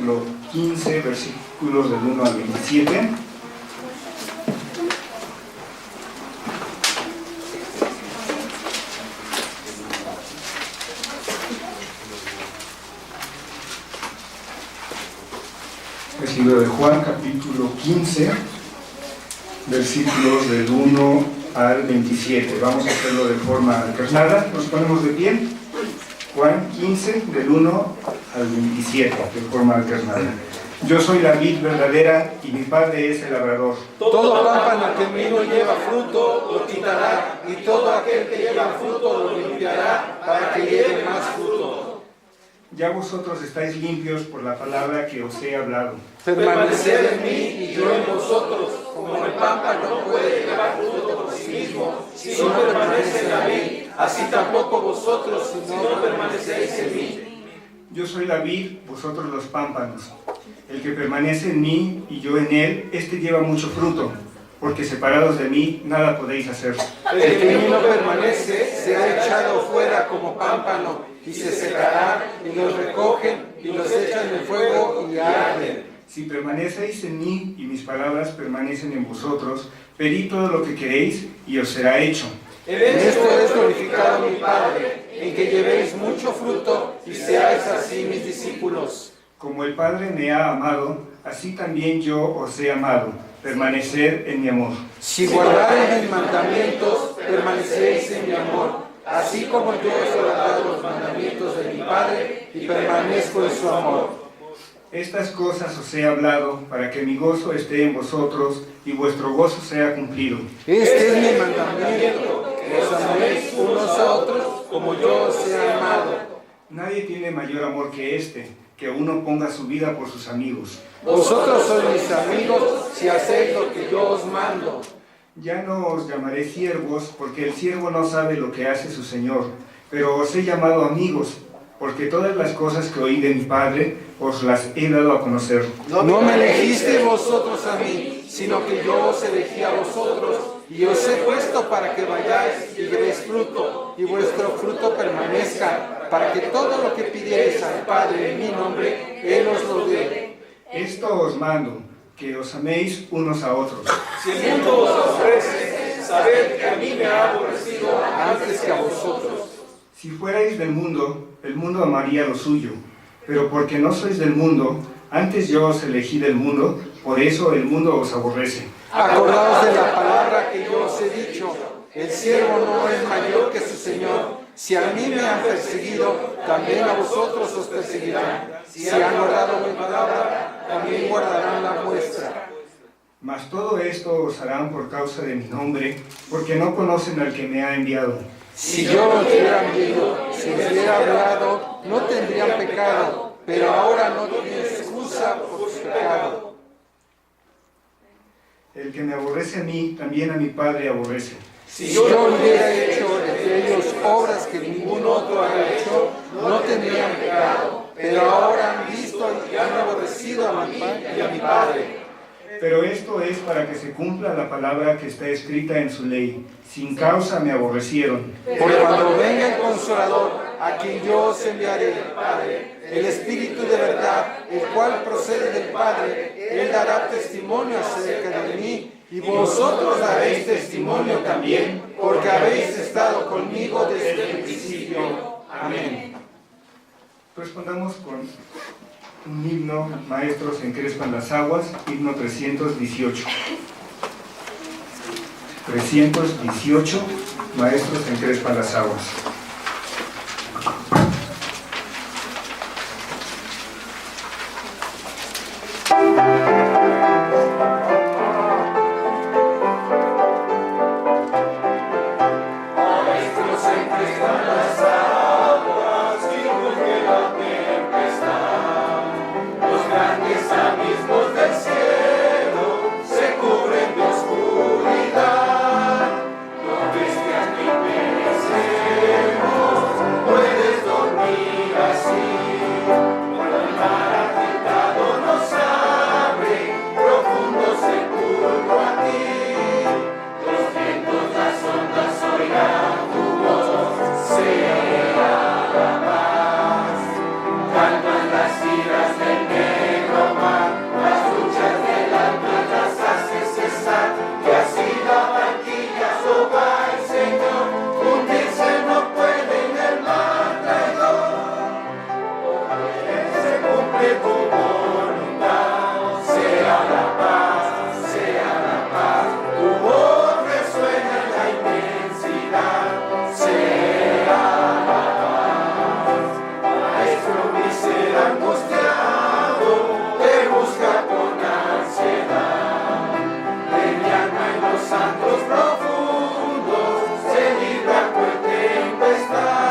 capítulo 15, versículos del 1 al 27. El libro de Juan, capítulo 15, versículos del 1 al 27. Vamos a hacerlo de forma alternada. Nos ponemos de pie. Juan 15, del 1 al 27, de forma alternada. Yo soy la vid verdadera y mi Padre es el labrador. Todo pámpano que en mí no lleva fruto lo quitará, y todo aquel que lleva fruto lo limpiará para que lleve más fruto. Ya vosotros estáis limpios por la palabra que os he hablado. Permaneced en mí y yo en vosotros, como el pámpano no puede llevar fruto por sí mismo, si no permanece en mí, así tampoco vosotros si no permanecéis en mí. Yo soy la vid, vosotros los pámpanos. El que permanece en mí y yo en él, este lleva mucho fruto, porque separados de mí nada podéis hacer. El que en mí no permanece se ha echado fuera como pámpano, y se secará, y los recogen, y los echan en el fuego, y arden. Si permanecéis en mí y mis palabras permanecen en vosotros, pedid todo lo que queréis y os será hecho. En esto es glorificado mi Padre, en que llevéis mucho fruto y seáis así mis discípulos. Como el Padre me ha amado, así también yo os he amado. Permaneced en mi amor. Si guardareis mis mandamientos, permaneceréis en mi amor, así como yo he guardado los mandamientos de mi Padre y permanezco en su amor. Estas cosas os he hablado para que mi gozo esté en vosotros y vuestro gozo sea cumplido. Este es mi mandamiento, que os améis unos a otros como yo os he amado. Nadie tiene mayor amor que este, que uno ponga su vida por sus amigos. Vosotros sois mis amigos si hacéis lo que yo os mando. Ya no os llamaré siervos, porque el siervo no sabe lo que hace su señor, pero os he llamado amigos, porque todas las cosas que oí de mi Padre os las he dado a conocer. No me elegisteis vosotros a mí, sino que yo os elegí a vosotros, y os he puesto para que vayáis y llevéis fruto, y vuestro fruto permanezca, para que todo lo que pidierais al Padre en mi nombre, Él os lo dé. Esto os mando, que os améis unos a otros. Si el mundo os ofrece, sabed que a mí me ha aborrecido antes que a vosotros. Si fuerais del mundo, el mundo amaría lo suyo, pero porque no sois del mundo, antes yo os elegí del mundo, por eso el mundo os aborrece. Acordaos de la palabra que yo os he dicho, el siervo no es mayor que su Señor. Si a mí me han perseguido, también a vosotros os perseguirán. Si han guardado mi palabra, también guardarán la vuestra. Mas todo esto os harán por causa de mi nombre, porque no conocen al que me ha enviado. Si yo os hubiera enviado, si os hubiera hablado, no tendrían pecado, pero ahora no tienen excusa por su pecado. El que me aborrece a mí, también a mi Padre aborrece. Si yo hubiera hecho entre ellos obras que ningún otro ha hecho, no tendrían pecado, pero ahora han visto y han aborrecido a mi Padre y a mi Padre. Pero esto es para que se cumpla la palabra que está escrita en su ley. Sin causa me aborrecieron. Porque cuando venga el Consolador, a quien yo os enviaré, Padre, el Espíritu de verdad, el cual procede del Padre, Él dará testimonio acerca de mí, y vosotros daréis testimonio también, porque habéis estado conmigo desde el principio. Amén. Respondamos con un himno, Maestros encrespan las aguas, himno 318. 318, Maestros encrespan las aguas. Oscuridad, no ves que a mí me cumple tu voluntad, sea la paz, sea la paz. Tu voz resuena en la inmensidad, sea la paz. Maestro, mi ser angustiado te busca con ansiedad. De mi alma en los santos profundos se libra cual tempestad.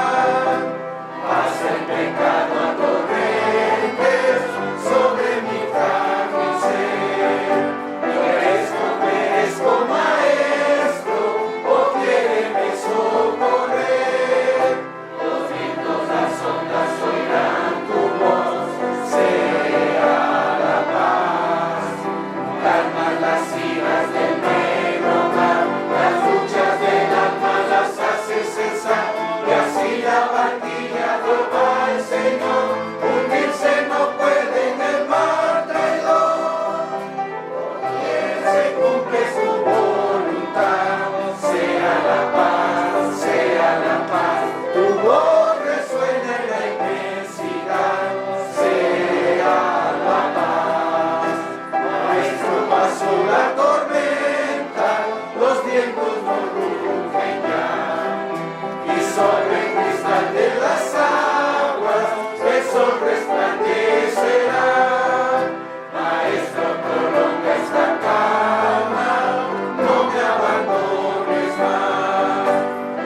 Pasa el pecado a torrentes sobre mi frágil ser. Perezco, maestro, o quiéreme socorrer. Los vientos, las ondas oirán tu voz, sea la paz. Calma las iras del negro mar, las luchas del alma las hace cesar, y así la barquilla no va el Señor, hundirse no puede en el mar traidor. Quien se cumple su voluntad, sea la paz, sea la paz. Tu voz resuena en la inmensidad, sea la paz. Maestro, pasó la tormenta, los vientos no rugen ya, y sobre el cristal de las aguas el sol resplandecerá. Maestro, prolonga esta calma, no me abandones más.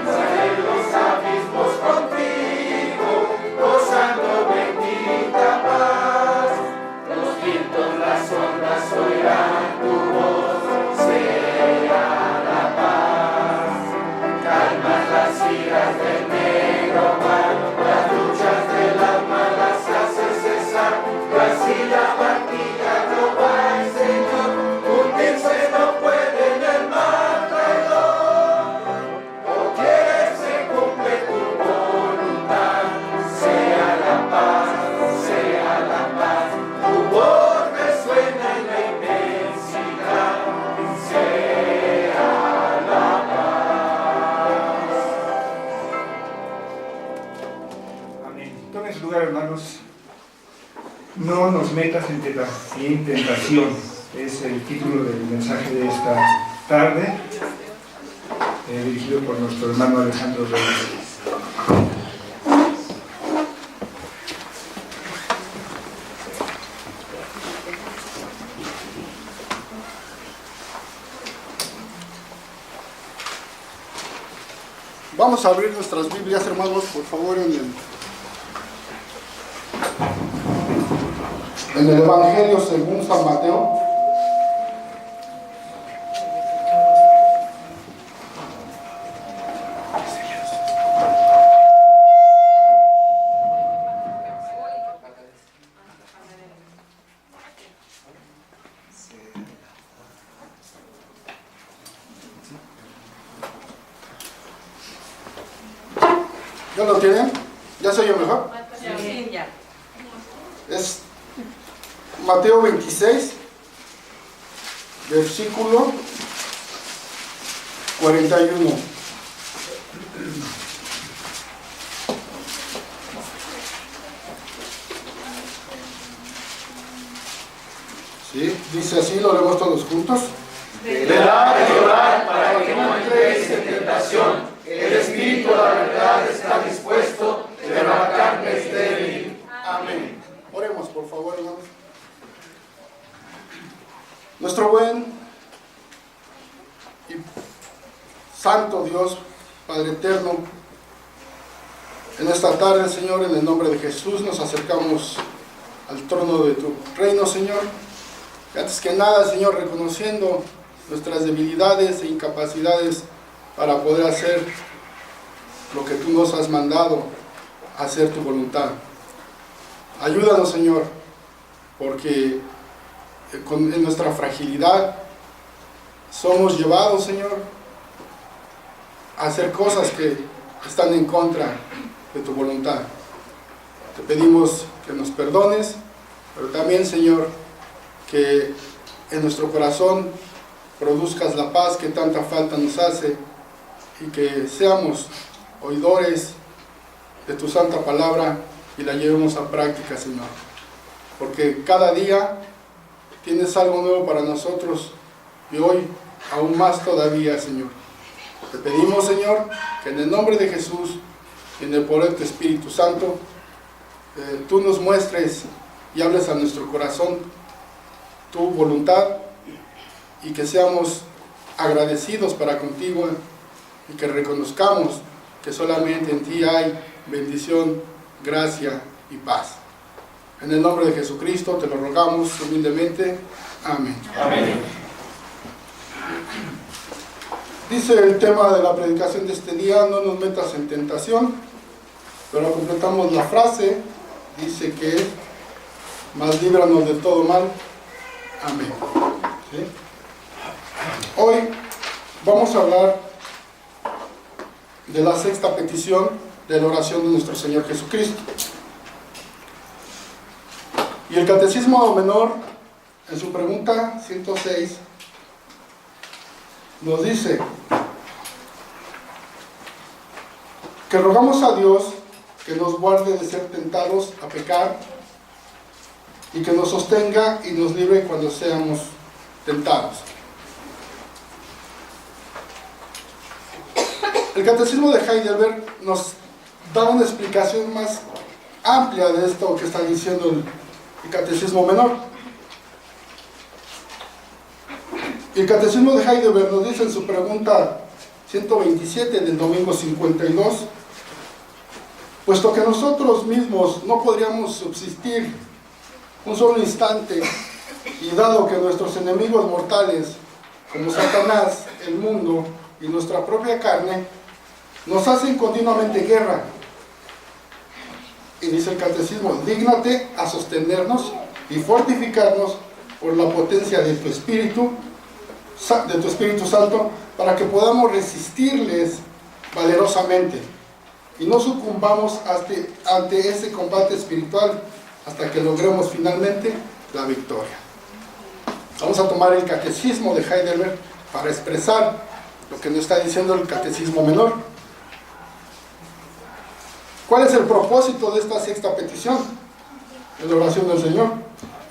Sale los abismos contigo, gozando bendita paz. Los vientos, las ondas oirán tu voz, sea la paz. Calma las iras del negro mar, las luchas del alma las hace cesar, y así la barquilla no va el Señor, hundirse no puede en el mar traidor. O quieres se cumple tu voluntad, sea la paz, sea la paz. Tu voz resuena en la inmensidad, sea la paz. Amén. Tomen su lugar, hermanos. No nos metas en tentación. Es el título del mensaje de esta tarde, dirigido por nuestro hermano Alejandro Reyes. Vamos a abrir nuestras Biblias, hermanos, por favor, en el Evangelio según San Mateo. ¿Ya lo tienen? ¿Ya se oye mejor? Sí, ya. Es Mateo 26, versículo 41. ¿Sí? Dice así, lo leemos todos juntos. Velad y orad para que no entréis en tentación. El espíritu, la verdad, está dispuesto, pero la carne es débil. Amén. Oremos, por favor, hermanos. Nuestro buen y santo Dios, Padre eterno, en esta tarde, Señor, en el nombre de Jesús, nos acercamos al trono de tu reino, Señor. Y antes que nada, Señor, reconociendo nuestras debilidades e incapacidades para poder hacer lo que tú nos has mandado, hacer tu voluntad. Ayúdanos, Señor, porque en nuestra fragilidad somos llevados, Señor, a hacer cosas que están en contra de tu voluntad. Te pedimos que nos perdones, pero también, Señor, que en nuestro corazón produzcas la paz que tanta falta nos hace y que seamos oidores de tu santa palabra y la llevemos a práctica, Señor. porque cada día tienes algo nuevo para nosotros y hoy aún más todavía, Señor. Te pedimos, Señor, que en el nombre de Jesús y en el poder de tu Espíritu Santo, tú nos muestres y hables a nuestro corazón tu voluntad y que seamos agradecidos para contigo y que reconozcamos que solamente en ti hay bendición, gracia y paz. En el nombre de Jesucristo te lo rogamos humildemente. Amén. Amén. Dice el tema de la predicación de este día: no nos metas en tentación, pero completamos la frase, dice que es: mas líbranos de todo mal. Amén. ¿Sí? Hoy vamos a hablar de la sexta petición de la oración de nuestro Señor Jesucristo. Y el Catecismo Menor, en su pregunta 106, nos dice que rogamos a Dios que nos guarde de ser tentados a pecar y que nos sostenga y nos libre cuando seamos tentados. El Catecismo de Heidelberg nos da una explicación más amplia de esto que está diciendo el Catecismo Menor. El Catecismo de Heidelberg nos dice en su pregunta 127 del domingo 52: puesto que nosotros mismos no podríamos subsistir un solo instante, y dado que nuestros enemigos mortales, como Satanás, el mundo y nuestra propia carne, nos hacen continuamente guerra, y dice el Catecismo: dígnate a sostenernos y fortificarnos por la potencia de tu Espíritu Santo, para que podamos resistirles valerosamente y no sucumbamos ante ese combate espiritual hasta que logremos finalmente la victoria. Vamos a tomar el Catecismo de Heidelberg para expresar lo que nos está diciendo el Catecismo Menor. ¿Cuál es el propósito de esta sexta petición en la oración del Señor?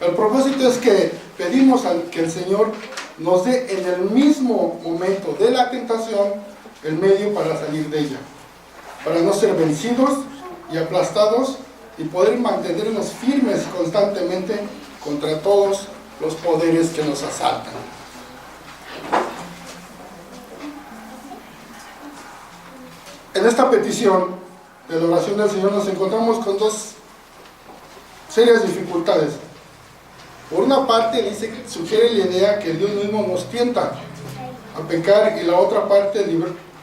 El propósito es que pedimos que el Señor nos dé en el mismo momento de la tentación el medio para salir de ella, para no ser vencidos y aplastados y poder mantenernos firmes constantemente contra todos los poderes que nos asaltan. En esta petición de la oración del Señor nos encontramos con dos serias dificultades. Por una parte dice, sugiere la idea que Dios mismo nos tienta a pecar, y la otra parte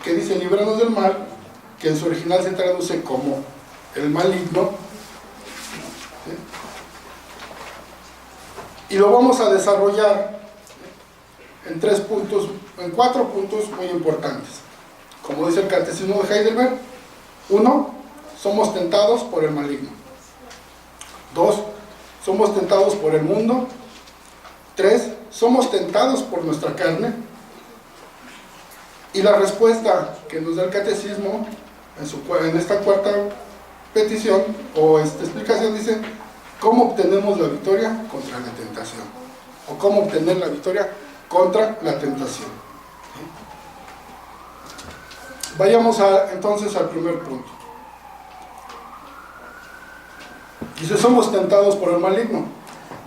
que dice líbranos del mal, que en su original se traduce como el maligno. ¿Sí? Y lo vamos a desarrollar en cuatro puntos muy importantes. Como dice el Catecismo de Heidelberg: 1. Somos tentados por el maligno. 2. Somos tentados por el mundo. 3. Somos tentados por nuestra carne. Y la respuesta que nos da el Catecismo en esta cuarta petición o esta explicación dice: ¿cómo obtenemos la victoria contra la tentación? O cómo obtener la victoria contra la tentación. Vayamos entonces al primer punto. Dice: somos tentados por el maligno.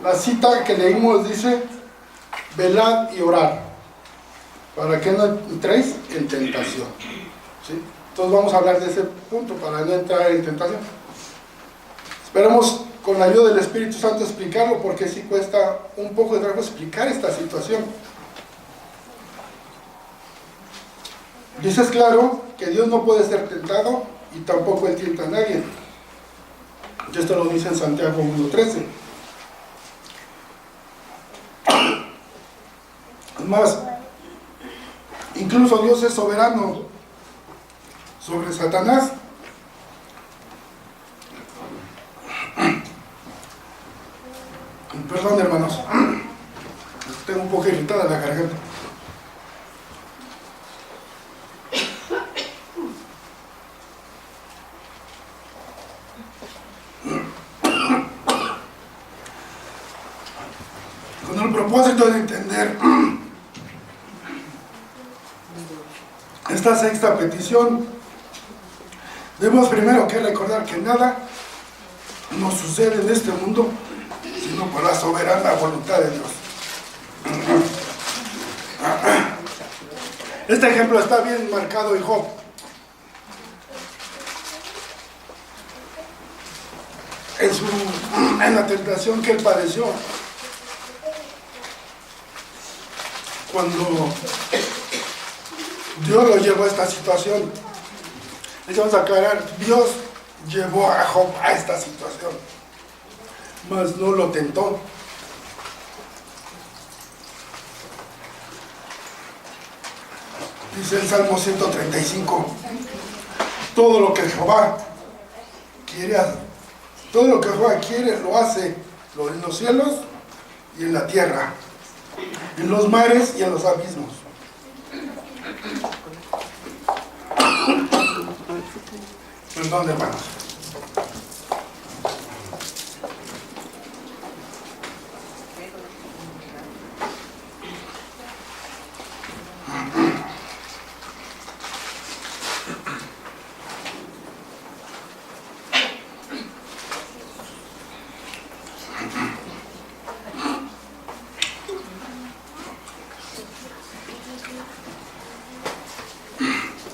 La cita que leímos dice: velad y orad, para que no entréis en tentación. ¿Sí? Entonces vamos a hablar de ese punto, para no entrar en tentación. Esperemos con la ayuda del Espíritu Santo explicarlo, porque sí cuesta un poco de trabajo explicar esta situación. Dices claro que Dios no puede ser tentado y tampoco Él tienta a nadie. Y esto lo dice en Santiago 1:13. Además, incluso Dios es soberano sobre Satanás. Perdón, hermanos, tengo un poco irritada la garganta. Con el propósito de entender esta sexta petición, debemos primero que recordar que nada nos sucede en este mundo sino por la soberana voluntad de Dios. Este ejemplo está bien marcado en Job. En la tentación que él padeció, cuando Dios lo llevó a esta situación, les vamos a aclarar, Dios llevó a Job a esta situación, mas no lo tentó. Dice el Salmo 135, todo lo que Jehová quiere lo hace en los cielos y en la tierra, en los mares y en los abismos. Perdón, hermanos.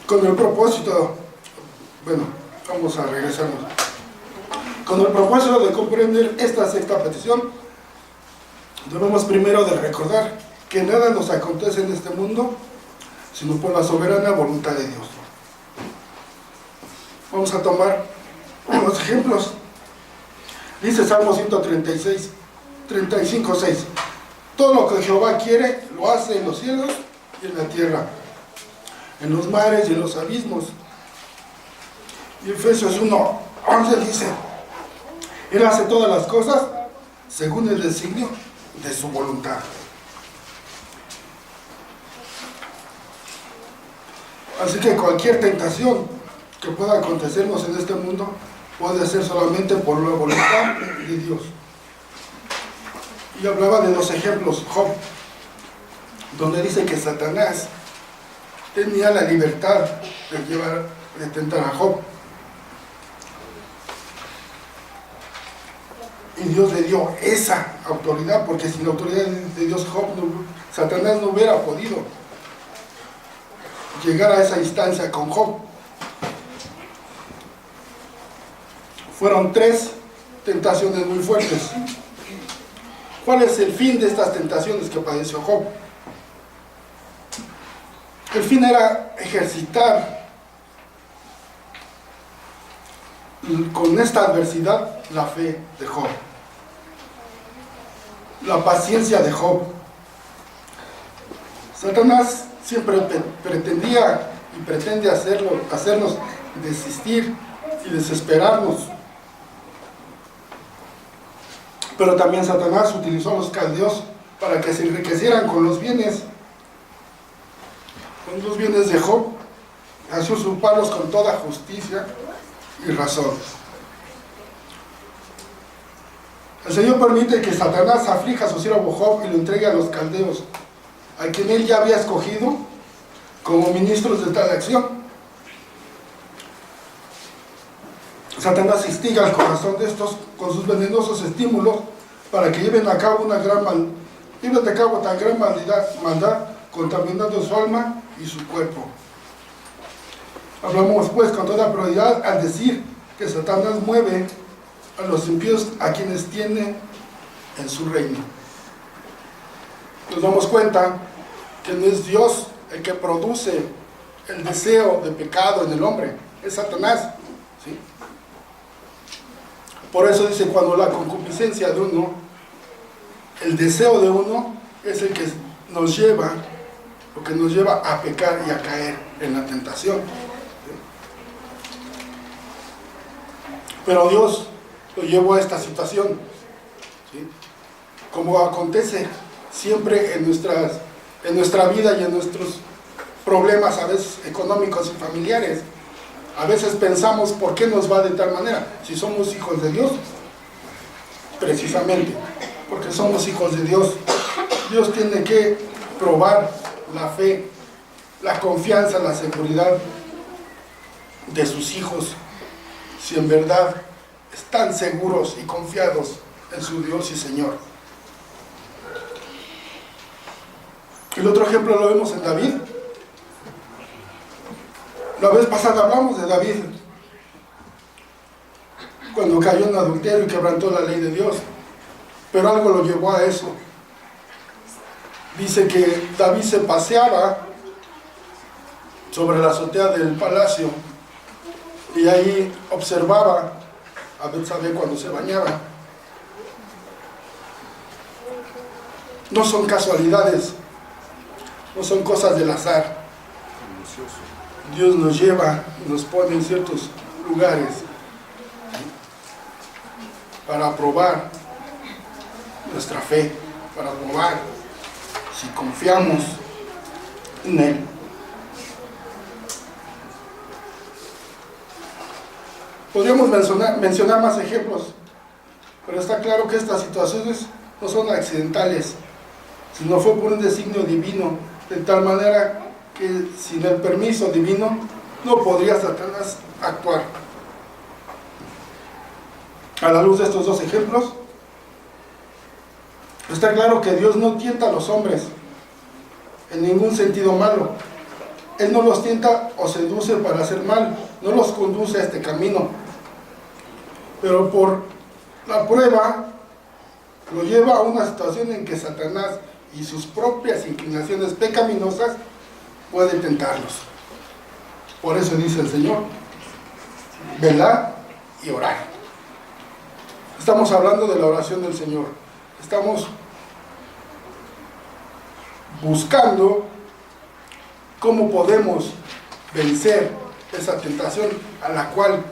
Con el propósito, vamos a regresarnos. Con el propósito de comprender esta sexta petición, debemos primero de recordar que nada nos acontece en este mundo sino por la soberana voluntad de Dios. Vamos a tomar unos ejemplos. Dice Salmo 136, 35, 6. Todo lo que Jehová quiere lo hace en los cielos y en la tierra, en los mares y en los abismos. Y Efesios 1, 11 dice, Él hace todas las cosas según el designio de su voluntad. Así que cualquier tentación que pueda acontecernos en este mundo puede ser solamente por la voluntad de Dios. Y hablaba de dos ejemplos, Job, donde dice que Satanás tenía la libertad de tentar a Job. Y Dios le dio esa autoridad, porque sin la autoridad de Dios, Satanás no hubiera podido llegar a esa instancia con Job. Fueron 3 tentaciones muy fuertes. ¿Cuál es el fin de estas tentaciones que padeció Job? El fin era ejercitar con esta adversidad la fe de Job, la paciencia de Job. Satanás siempre pretendía y pretende hacernos desistir y desesperarnos. Pero también Satanás utilizó a los caldeos para que se enriquecieran con los bienes de Job, así usurparlos con toda justicia y razón. El Señor permite que Satanás aflija a su siervo Job y lo entregue a los caldeos, a quien él ya había escogido como ministros de tal acción. Satanás instiga al corazón de estos con sus venenosos estímulos para que lleven a cabo tan gran maldad, contaminando su alma y su cuerpo. Hablamos pues con toda probabilidad al decir que Satanás mueve a los impíos a quienes tiene en su reino. Nos damos cuenta que no es Dios el que produce el deseo de pecado en el hombre, es Satanás, ¿sí? Por eso dice, cuando la concupiscencia de uno, el deseo de uno es el que nos lleva a pecar y a caer en la tentación. Pero Dios lo llevó a esta situación, ¿sí? Como acontece siempre en nuestra vida y en nuestros problemas, a veces económicos y familiares. A veces pensamos, ¿por qué nos va de tal manera? Si somos hijos de Dios, precisamente porque somos hijos de Dios, Dios tiene que probar la fe, la confianza, la seguridad de sus hijos, si en verdad están seguros y confiados en su Dios y Señor. El otro ejemplo lo vemos en David. La vez pasada hablamos de David, cuando cayó en adulterio y quebrantó la ley de Dios, pero algo lo llevó a eso. Dice que David se paseaba sobre la azotea del palacio y ahí observaba a Betsabé cuando se bañaba. No son casualidades, no son cosas del azar. Dios nos lleva y nos pone en ciertos lugares para probar nuestra fe, para probar si confiamos en Él. Podríamos mencionar más ejemplos, pero está claro que estas situaciones no son accidentales, sino fue por un designio divino, de tal manera que sin el permiso divino no podría Satanás actuar. A la luz de estos dos ejemplos, está claro que Dios no tienta a los hombres en ningún sentido malo. Él no los tienta o seduce para hacer mal, no los conduce a este camino. Pero por la prueba lo lleva a una situación en que Satanás y sus propias inclinaciones pecaminosas pueden tentarlos. Por eso dice el Señor, velad y orad. Estamos hablando de la oración del Señor. Estamos buscando cómo podemos vencer esa tentación a la cual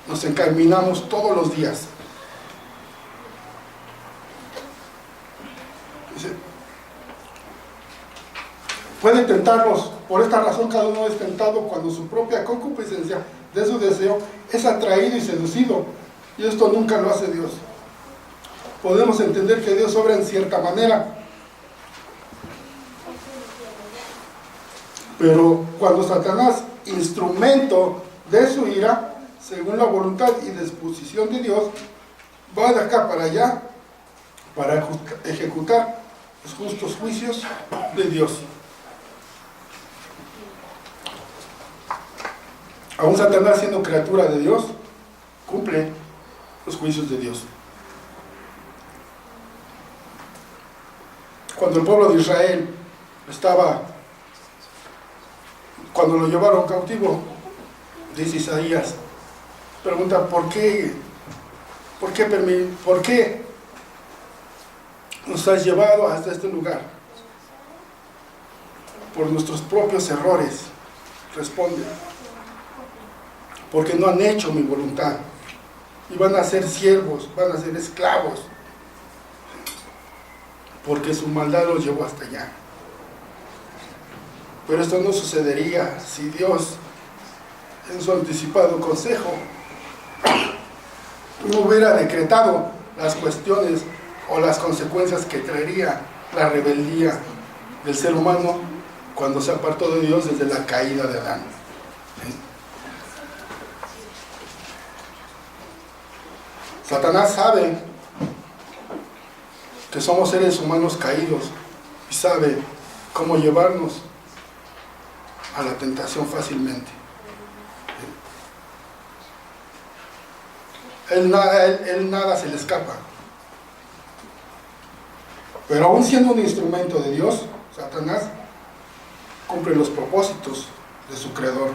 nos encaminamos todos los días. Dice, puede tentarlos. Por esta razón cada uno es tentado cuando su propia concupiscencia de su deseo es atraído y seducido, y esto nunca lo hace Dios. Podemos entender que Dios obra en cierta manera, pero cuando Satanás, instrumento de su ira, según la voluntad y disposición de Dios, va de acá para allá para ejecutar los justos juicios de Dios. Aún Satanás, siendo criatura de Dios, cumple los juicios de Dios. Cuando el pueblo de Israel cuando lo llevaron cautivo, dice Isaías, pregunta, ¿por qué nos has llevado hasta este lugar? Por nuestros propios errores, responde, porque no han hecho mi voluntad, y van a ser siervos, van a ser esclavos, porque su maldad los llevó hasta allá. Pero esto no sucedería si Dios, en su anticipado consejo, no hubiera decretado las cuestiones o las consecuencias que traería la rebeldía del ser humano cuando se apartó de Dios desde la caída de Adán. Satanás sabe que somos seres humanos caídos y sabe cómo llevarnos a la tentación fácilmente. Él nada se le escapa. Pero aún siendo un instrumento de Dios, Satanás cumple los propósitos de su creador.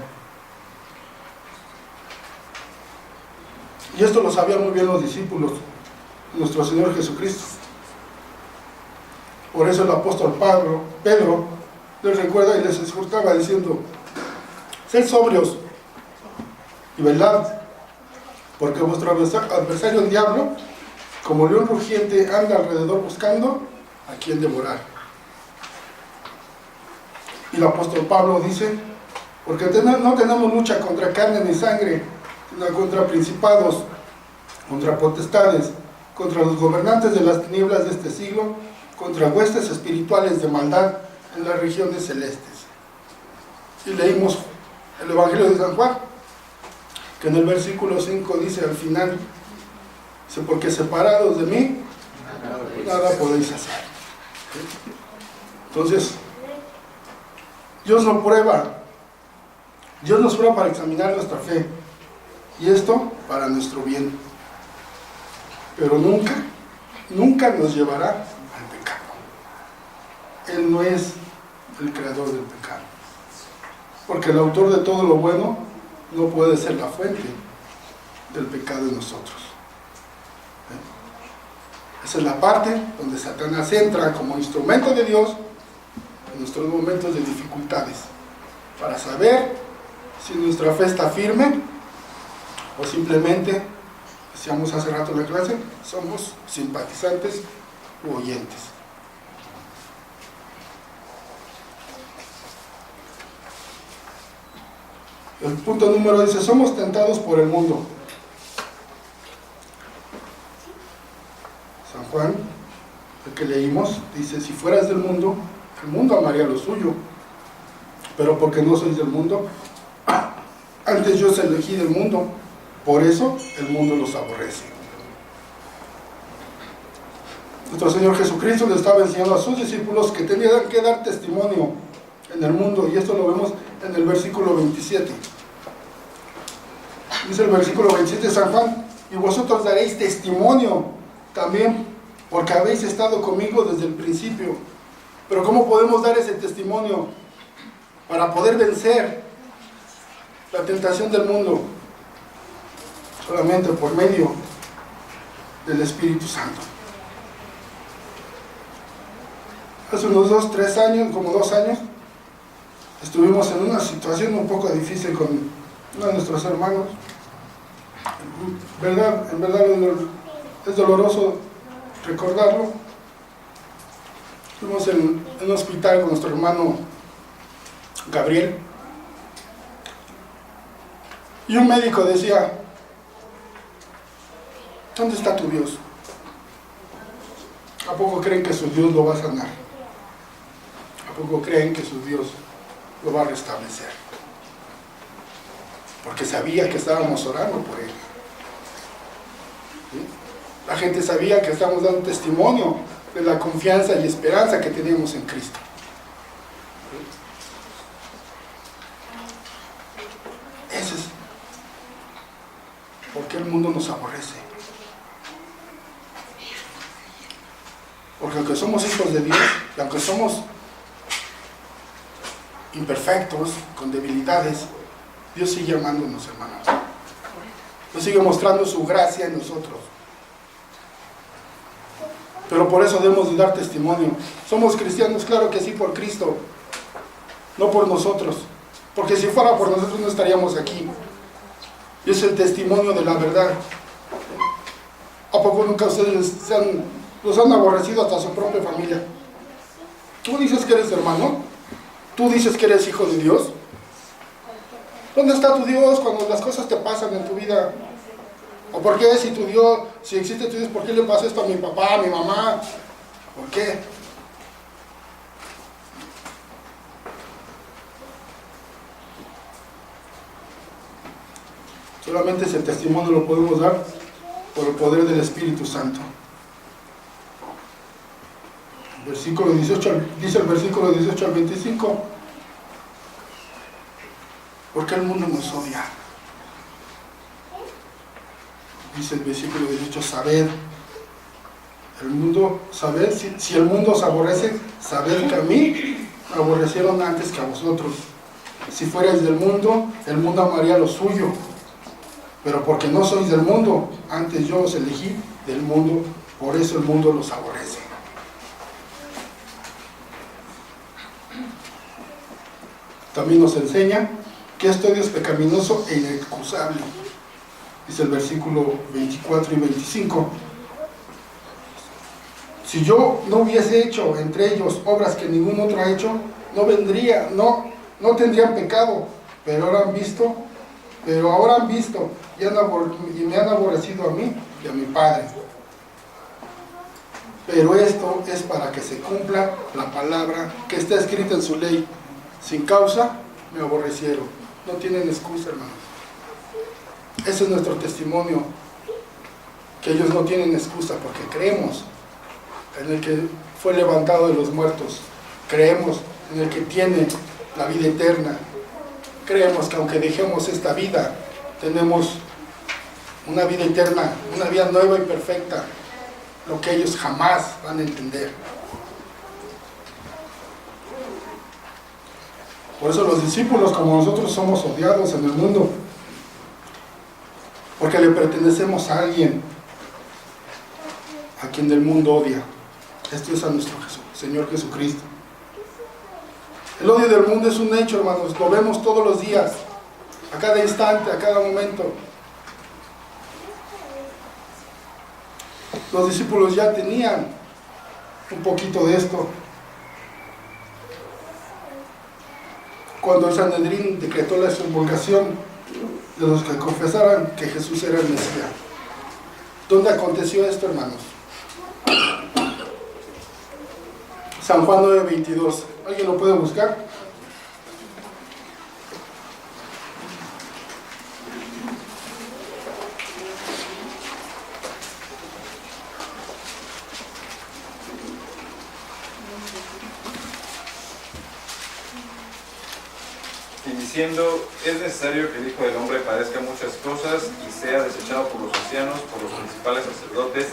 Y esto lo sabían muy bien los discípulos de nuestro Señor Jesucristo. Por eso el apóstol Pedro les recuerda y les exhortaba diciendo, sed sobrios y velad, porque vuestro adversario el diablo, como león rugiente, anda alrededor buscando a quien devorar. Y el apóstol Pablo dice, porque no tenemos lucha contra carne ni sangre, sino contra principados, contra potestades, contra los gobernantes de las tinieblas de este siglo, contra huestes espirituales de maldad en las regiones celestes. Y leímos el Evangelio de San Juan, que en el versículo 5 dice al final, dice, porque separados de mí, nada podéis hacer. Entonces, Dios nos prueba para examinar nuestra fe, y esto para nuestro bien, pero nunca nos llevará al pecado. Él no es el creador del pecado, porque el autor de todo lo bueno no puede ser la fuente del pecado en nosotros. Esa es la parte donde Satanás entra como instrumento de Dios en nuestros momentos de dificultades, para saber si nuestra fe está firme o simplemente, decíamos hace rato en la clase, somos simpatizantes u oyentes. El punto número dice, somos tentados por el mundo. San Juan, el que leímos, dice, si fueras del mundo, el mundo amaría lo suyo, pero porque no sois del mundo, antes yo os elegí del mundo, por eso el mundo los aborrece. Nuestro Señor Jesucristo le estaba enseñando a sus discípulos que tenían que dar testimonio en el mundo, y esto lo vemos en el versículo 27. Dice el versículo 27 de San Juan, y vosotros daréis testimonio también, porque habéis estado conmigo desde el principio. Pero ¿cómo podemos dar ese testimonio? Para poder vencer la tentación del mundo, solamente por medio del Espíritu Santo. Hace unos 2 años, estuvimos en una situación un poco difícil con uno de nuestros hermanos. En verdad es doloroso recordarlo. Estuvimos en un hospital con nuestro hermano Gabriel, y un médico decía, ¿dónde está tu Dios? ¿A poco creen que su Dios lo va a sanar? ¿A poco creen que su Dios lo va a restablecer? Porque sabía que estábamos orando por él. ¿Sí? La gente sabía que estábamos dando testimonio de la confianza y esperanza que teníamos en Cristo. Eso es porque el mundo nos aborrece. Porque aunque somos hijos de Dios, y aunque somos imperfectos, con debilidades, Dios sigue amándonos, hermanos. Dios sigue mostrando su gracia en nosotros. Pero por eso debemos de dar testimonio. Somos cristianos, claro que sí, por Cristo, no por nosotros. Porque si fuera por nosotros no estaríamos aquí. Y es el testimonio de la verdad. ¿A poco nunca ustedes los han aborrecido hasta su propia familia? Tú dices que eres hermano, tú dices que eres hijo de Dios. ¿Dónde está tu Dios cuando las cosas te pasan en tu vida? ¿O por qué si tu Dios, si existe tu Dios, por qué le pasa esto a mi papá, a mi mamá? ¿Por qué? Solamente ese testimonio lo podemos dar por el poder del Espíritu Santo. Versículo 18, dice el versículo 18 al 25, ¿por qué el mundo nos odia? Dice el versículo 18, sabed, el mundo, sabed, si el mundo os aborrece, sabed que a mí me aborrecieron antes que a vosotros. Si fuerais del mundo, el mundo amaría lo suyo, pero porque no sois del mundo, antes yo os elegí del mundo, por eso el mundo los aborrece. También nos enseña que este odio es pecaminoso e inexcusable. Dice el versículo 24 y 25. Si yo no hubiese hecho entre ellos obras que ningún otro ha hecho, no tendrían pecado, pero ahora han visto y me han aborrecido a mí y a mi Padre. pero esto es para que se cumpla la palabra que está escrita en su ley. Sin causa me aborrecieron. No tienen excusa, hermanos. Ese es nuestro testimonio, que ellos no tienen excusa, porque creemos en el que fue levantado de los muertos, creemos en el que tiene la vida eterna, creemos que aunque dejemos esta vida, tenemos una vida eterna, una vida nueva y perfecta, lo que ellos jamás van a entender. Por eso los discípulos, como nosotros, somos odiados en el mundo, porque le pertenecemos a alguien a quien el mundo odia. Esto es a nuestro Señor Jesucristo. El odio del mundo es un hecho, hermanos, lo vemos todos los días, a cada instante, a cada momento. Los discípulos ya tenían un poquito de esto. Cuando el Sanedrín decretó la expurgación de los que confesaran que Jesús era el Mesías. ¿Dónde aconteció esto, hermanos? San Juan 9:22. ¿Alguien lo puede buscar? Y diciendo, es necesario que el Hijo del Hombre padezca muchas cosas y sea desechado por los ancianos, por los principales sacerdotes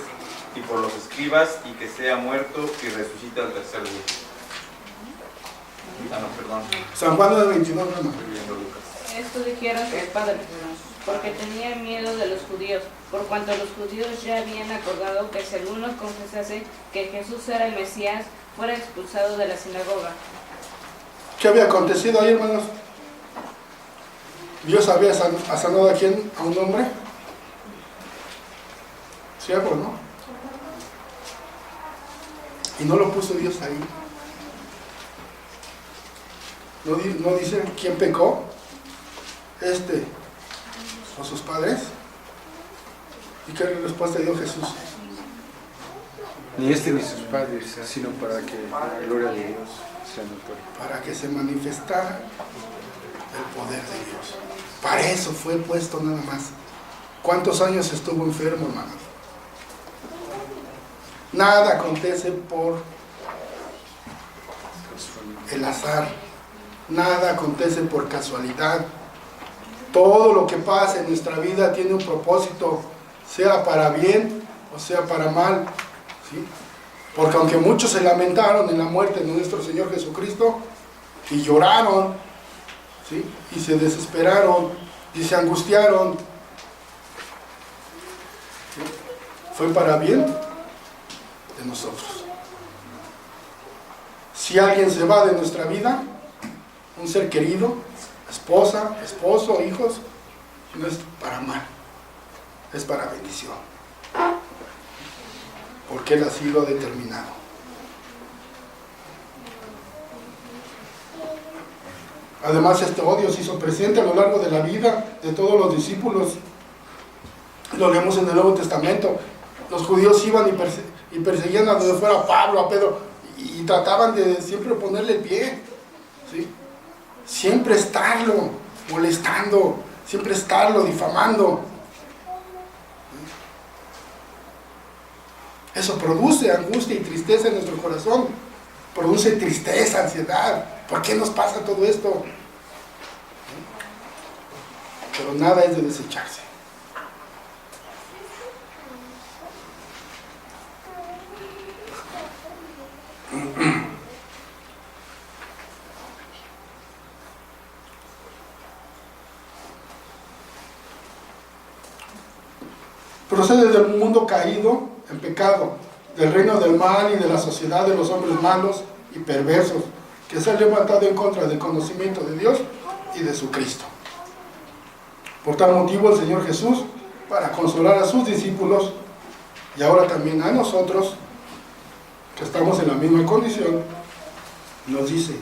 y por los escribas, y que sea muerto y resucite al tercer día. Perdón. San Juan 9:22, hermano. Estoy viendo Lucas. Esto dijeron sus padres, porque tenían miedo de los judíos, por cuanto los judíos ya habían acordado que si alguno confesase que Jesús era el Mesías, fuera expulsado de la sinagoga. ¿Qué había acontecido ahí, hermanos? Dios había sanado a quién, a un hombre ciego, ¿no? Y no lo puso Dios ahí. No dice quién pecó, o sus padres. ¿Y qué respuesta dio Jesús? Ni ni sus padres, sino para que la gloria de Dios sea notoria. Para que se manifestara el poder de Dios. Para eso fue puesto nada más. ¿Cuántos años estuvo enfermo, hermano? Nada acontece por el azar. Nada acontece por casualidad. Todo lo que pasa en nuestra vida tiene un propósito, sea para bien o sea para mal, ¿sí? Porque aunque muchos se lamentaron en la muerte de nuestro Señor Jesucristo y lloraron, ¿sí? Y se desesperaron y se angustiaron, ¿sí? Fue para bien de nosotros. Si alguien se va de nuestra vida, un ser querido, esposa, esposo, hijos, no es para mal, es para bendición, porque Él así lo ha determinado. Además, este odio se hizo presente a lo largo de la vida de todos los discípulos. Lo leemos en el Nuevo Testamento. Los judíos iban y perseguían a donde fuera Pablo, a Pedro, y trataban de siempre ponerle el pie, ¿sí? Siempre estarlo molestando, siempre estarlo difamando. Eso produce angustia y tristeza en nuestro corazón, produce tristeza, ansiedad. ¿Por qué nos pasa todo esto? Pero nada es de desecharse. Procede del mundo caído en pecado, del reino del mal y de la sociedad de los hombres malos y perversos, que se han levantado en contra del conocimiento de Dios y de su Cristo. Por tal motivo el Señor Jesús, para consolar a sus discípulos y ahora también a nosotros, que estamos en la misma condición, nos dice: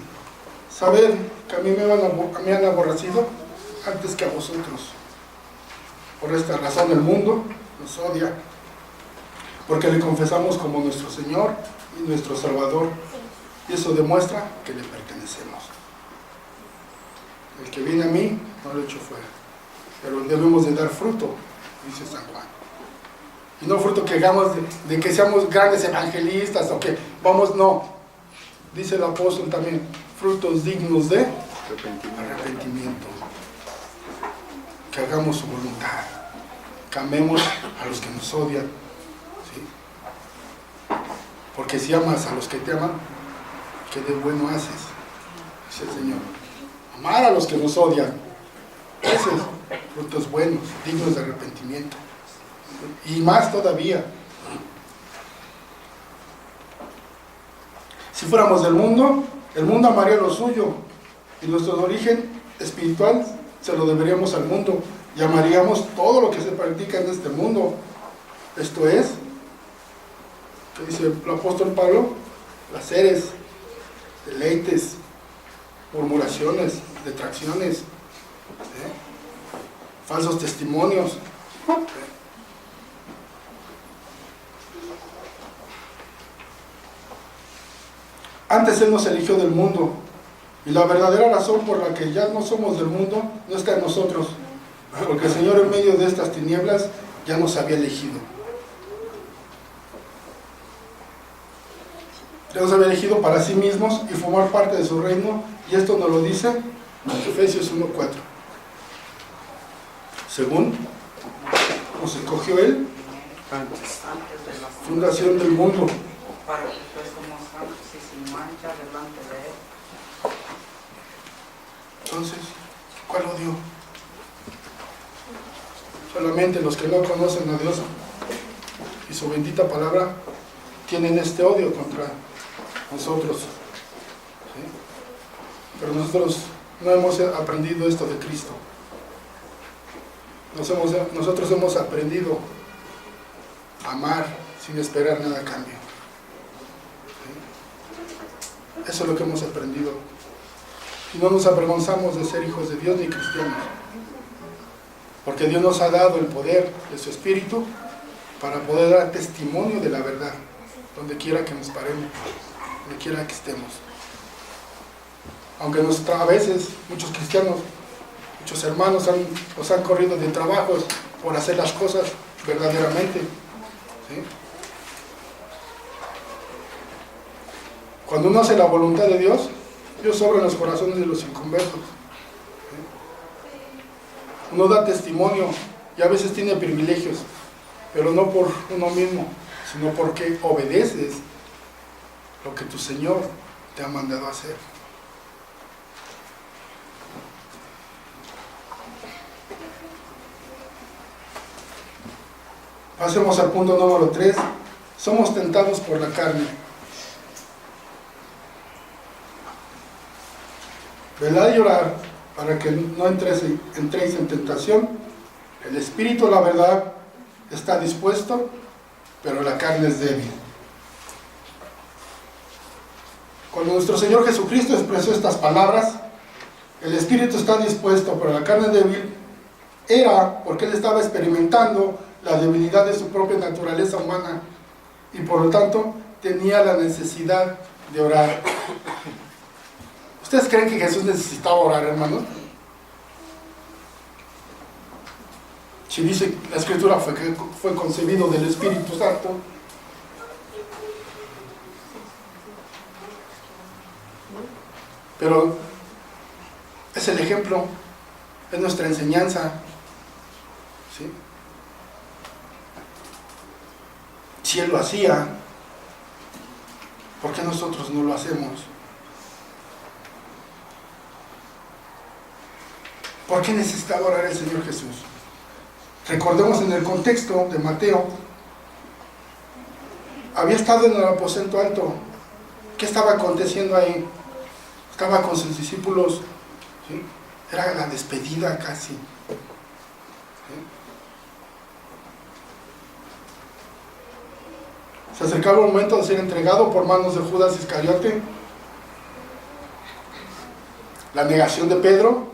sabed que a mí me han aborrecido antes que a vosotros. Por esta razón el mundo nos odia, porque le confesamos como nuestro Señor y nuestro Salvador, y eso demuestra que le pertenecemos. El que viene a mí, no lo echo fuera, pero debemos de dar fruto, dice San Juan. Y no fruto que hagamos de que seamos grandes evangelistas o que vamos, no. Dice el apóstol también, frutos dignos de arrepentimiento. Que hagamos su voluntad. Que amemos a los que nos odian. ¿Sí? Porque si amas a los que te aman, ¿qué de bueno haces? Dice el Señor. Amar a los que nos odian. Esos frutos buenos, dignos de arrepentimiento. Y más todavía. Si fuéramos del mundo, el mundo amaría lo suyo. Y nuestro origen espiritual se lo deberíamos al mundo. Y amaríamos todo lo que se practica en este mundo. Esto es, que dice el apóstol Pablo, placeres, deleites, murmuraciones, detracciones, falsos testimonios. Antes Él nos eligió del mundo, y la verdadera razón por la que ya no somos del mundo no está en nosotros, porque el Señor en medio de estas tinieblas ya nos había elegido. Ya nos había elegido para sí mismos y formar parte de su reino, y esto nos lo dice Efesios 1:4. Según nos escogió Él, fundación del mundo, para que fuésemos santos y sin mancha delante de Él. Entonces, ¿cuál odio? Solamente los que no conocen a Dios y su bendita palabra tienen este odio contra nosotros. ¿Sí? Pero nosotros no hemos aprendido esto de Cristo. Nosotros hemos aprendido a amar sin esperar nada a cambio. ¿Sí? Eso es lo que hemos aprendido. Y no nos avergonzamos de ser hijos de Dios ni cristianos. Porque Dios nos ha dado el poder de su Espíritu para poder dar testimonio de la verdad, donde quiera que nos paremos, donde quiera que estemos. Aunque a veces muchos cristianos, muchos hermanos nos han corrido de trabajos por hacer las cosas verdaderamente. ¿Sí? Cuando uno hace la voluntad de Dios, Dios obra en los corazones de los inconversos. Uno da testimonio y a veces tiene privilegios, pero no por uno mismo, sino porque obedeces lo que tu Señor te ha mandado a hacer. Pasemos al punto número 3. Somos tentados por la carne. Velad y orar para que no entréis en tentación. El espíritu, la verdad, está dispuesto, pero la carne es débil. Cuando nuestro Señor Jesucristo expresó estas palabras, el espíritu está dispuesto, pero la carne es débil, era porque Él estaba experimentando la debilidad de su propia naturaleza humana y por lo tanto tenía la necesidad de orar. ¿Ustedes creen que Jesús necesitaba orar, hermanos? Si dice la Escritura que fue concebido del Espíritu Santo, pero es el ejemplo, es nuestra enseñanza. ¿Sí? Si Él lo hacía, ¿por qué nosotros no lo hacemos? ¿Por qué necesitaba orar el Señor Jesús? Recordemos en el contexto de Mateo, había estado en el aposento alto. ¿Qué estaba aconteciendo ahí? Estaba con sus discípulos, ¿sí? Era la despedida casi. ¿Sí? Se acercaba el momento de ser entregado por manos de Judas Iscariote, la negación de Pedro,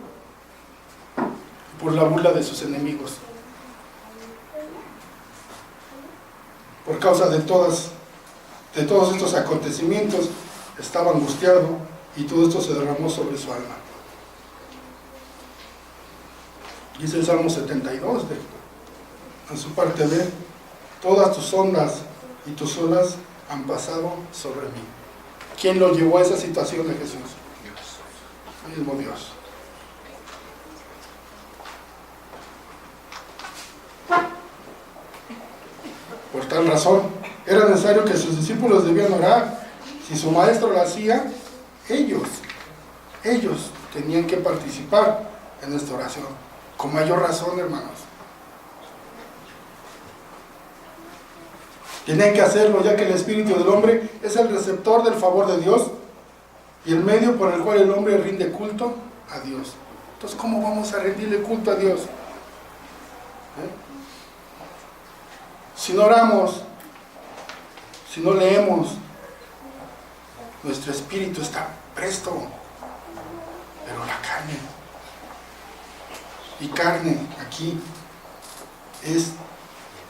por la burla de sus enemigos. por causa de todos estos acontecimientos, estaba angustiado y todo esto se derramó sobre su alma. Dice el Salmo 72, en su parte B, todas tus ondas y tus olas han pasado sobre mí. ¿Quién lo llevó a esa situación de Jesús? Dios. El mismo Dios. Por tal razón, era necesario que sus discípulos debían orar. Si su maestro lo hacía, ellos tenían que participar en esta oración. Con mayor razón, hermanos. Tienen que hacerlo, ya que el espíritu del hombre es el receptor del favor de Dios y el medio por el cual el hombre rinde culto a Dios. Entonces, ¿cómo vamos a rendirle culto a Dios? Si no oramos, si no leemos, nuestro espíritu está presto, pero la carne aquí es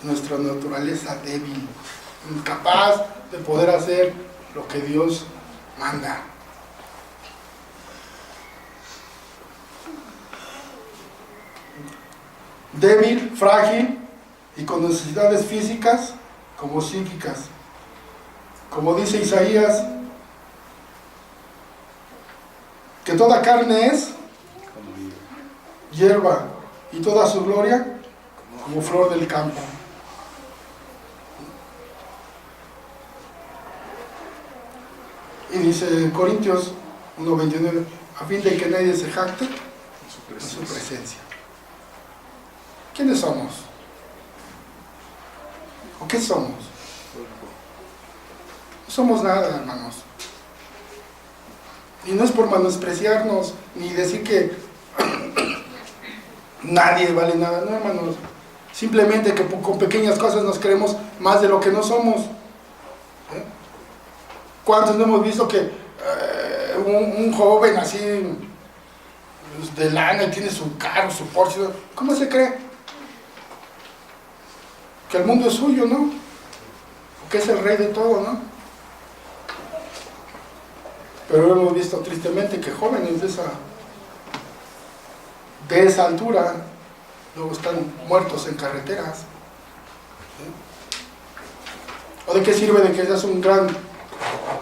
nuestra naturaleza débil, incapaz de poder hacer lo que Dios manda. Débil, frágil y con necesidades físicas como psíquicas. Como dice Isaías, que toda carne es hierba y toda su gloria como flor del campo. Y dice en Corintios 1:29, a fin de que nadie se jacte en su presencia. ¿Quiénes somos? ¿O qué somos? No somos nada, hermanos. Y no es por menospreciarnos, ni decir que nadie vale nada, no, hermanos. Simplemente que con pequeñas cosas nos creemos más de lo que no somos. ¿Cuántos no hemos visto que un joven así de lana y tiene su carro, su Porsche? ¿Cómo se cree? Que el mundo es suyo, ¿no? O que es el rey de todo, ¿no? Pero hemos visto tristemente que jóvenes de esa altura luego están muertos en carreteras. ¿O de qué sirve de que seas un gran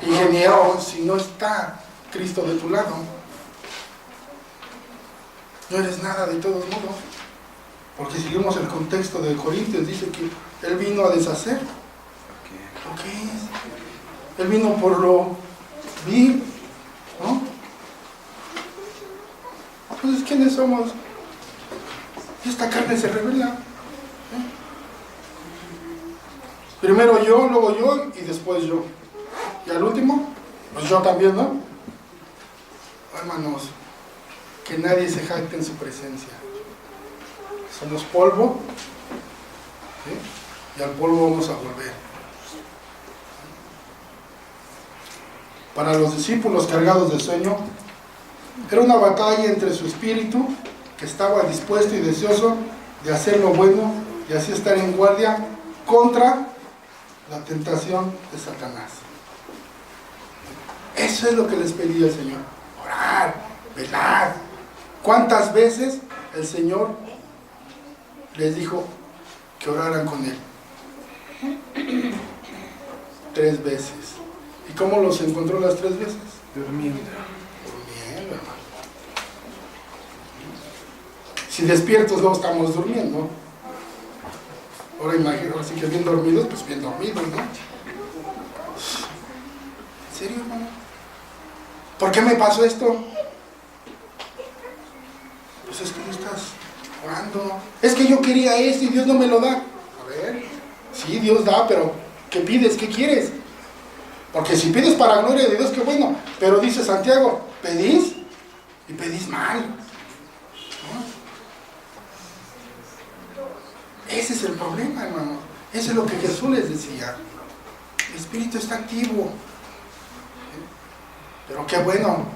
ingeniero si no está Cristo de tu lado? No eres nada de todos modos. Porque si seguimos el contexto de Corintios, dice que Él vino a deshacer lo que es. Él vino por lo vil, ¿no? Entonces, ¿quiénes somos? Y esta carne se revela. Primero yo, luego yo y después yo. Y al último, pues yo también, ¿no? Hermanos, que nadie se jacte en su presencia. Somos polvo, ¿sí? Y al polvo vamos a volver. Para los discípulos cargados de sueño, era una batalla entre su espíritu, que estaba dispuesto y deseoso de hacer lo bueno y así estar en guardia contra la tentación de Satanás. Eso es lo que les pedía el Señor: orar, velar. ¿Cuántas veces el Señor les dijo que oraran con Él? 3 veces. ¿Y cómo los encontró las 3 veces? Durmiendo, hermano. Si despiertos no estamos durmiendo. Ahora imagino, así que bien dormidos, pues bien dormidos, ¿no? ¿En serio, hermano? ¿Por qué me pasó esto? Pues es que no estás orando. Es que yo quería esto y Dios no me lo da. A ver, sí, Dios da, pero ¿qué pides? ¿Qué quieres? Porque si pides para gloria de Dios, qué bueno. Pero dice Santiago, pedís y pedís mal, ¿no? Ese es el problema, hermano. Eso es lo que Jesús les decía. El Espíritu está activo. Pero qué bueno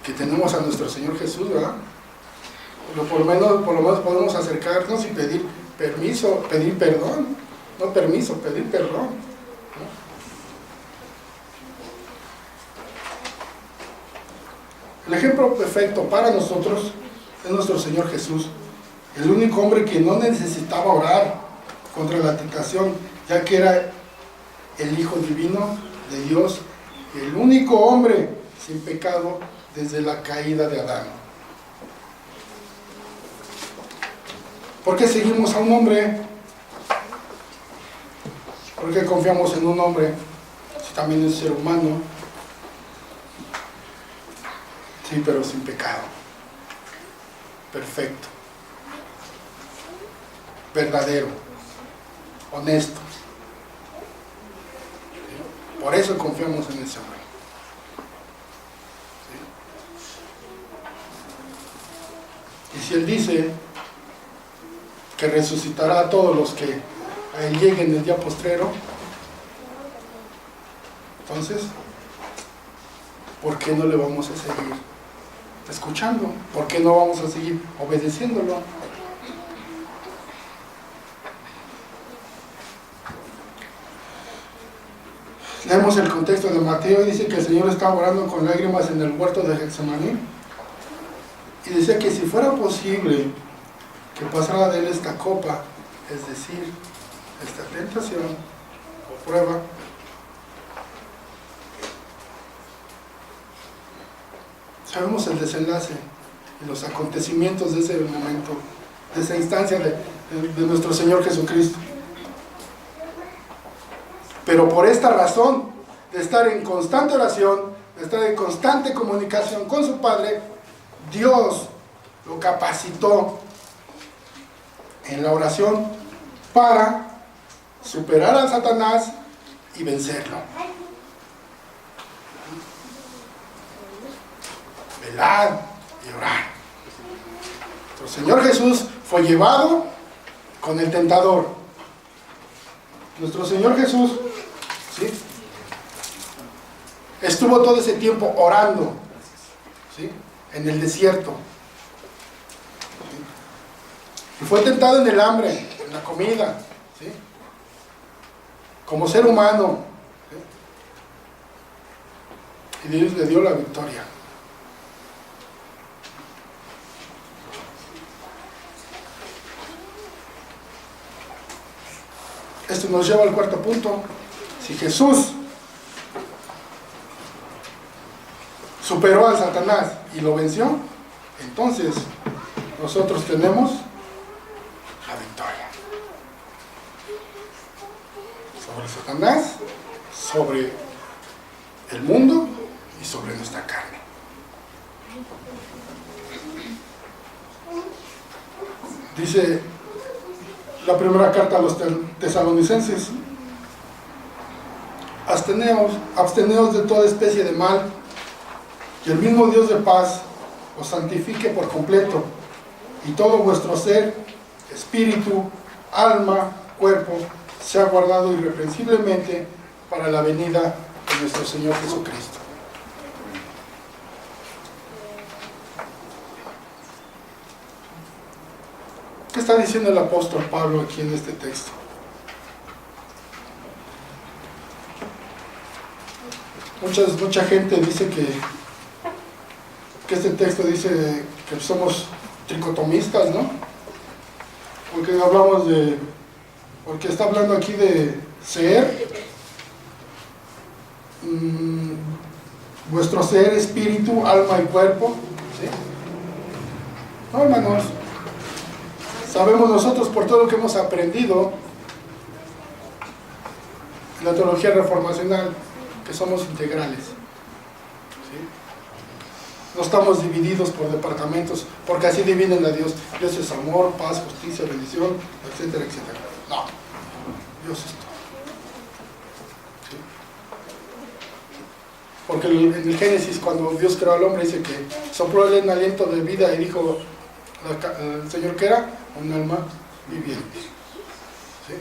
que tenemos a nuestro Señor Jesús, ¿verdad? Pero por lo menos podemos acercarnos y pedir permiso, pedir perdón. no permiso, pedir perdón, ¿no? El ejemplo perfecto para nosotros es nuestro Señor Jesús, el único hombre que no necesitaba orar contra la tentación, ya que era el Hijo Divino de Dios, el único hombre sin pecado desde la caída de Adán. ¿Por qué seguimos a un hombre? ¿Por qué confiamos en un hombre si también es ser humano? Sí, pero sin pecado. Perfecto. Verdadero. Honesto. Por eso confiamos en ese hombre. ¿Sí? Y si Él dice que resucitará a todos los que a Él lleguen el día postrero, entonces, ¿por qué no le vamos a seguir escuchando? ¿Por qué no vamos a seguir obedeciéndolo? Leemos el contexto de Mateo y dice que el Señor estaba orando con lágrimas en el huerto de Getsemaní y decía que si fuera posible que pasara de Él esta copa, es decir, esta tentación o prueba, sabemos el desenlace y los acontecimientos de ese momento, de esa instancia de nuestro Señor Jesucristo. Pero por esta razón, de estar en constante oración, de estar en constante comunicación con su Padre, Dios lo capacitó en la oración para superar a Satanás y vencerlo. Velad y orar. Nuestro Señor Jesús fue llevado con el tentador. Nuestro Señor Jesús, ¿sí?, estuvo todo ese tiempo orando, ¿sí?, en el desierto. ¿Sí? Y fue tentado en el hambre, en la comida, ¿sí?, como ser humano, ¿sí?, y Dios le dio la victoria. Esto nos lleva al cuarto punto. Si Jesús superó a Satanás y lo venció, entonces nosotros tenemos la victoria sobre Satanás, sobre el mundo y sobre nuestra carne. Dice la primera carta a los tesalonicenses: absteneos de toda especie de mal, y el mismo Dios de paz os santifique por completo, y todo vuestro ser, espíritu, alma, cuerpo, sea guardado irreprensiblemente para la venida de nuestro Señor Jesucristo. ¿Qué está diciendo el apóstol Pablo aquí en este texto? Mucha gente dice que este texto dice que somos tricotomistas, ¿no? Porque está hablando aquí de ser, vuestro ser, espíritu, alma y cuerpo, ¿sí? No, hermanos. Sabemos nosotros por todo lo que hemos aprendido en la teología reformacional que somos integrales, ¿sí? No estamos divididos por departamentos, porque así dividen a Dios. Dios es amor, paz, justicia, bendición, etcétera, etcétera. No, Dios es todo, ¿sí? Porque en el Génesis, cuando Dios creó al hombre, dice que sopló en aliento de vida y dijo el Señor que era un alma viviente, ¿sí?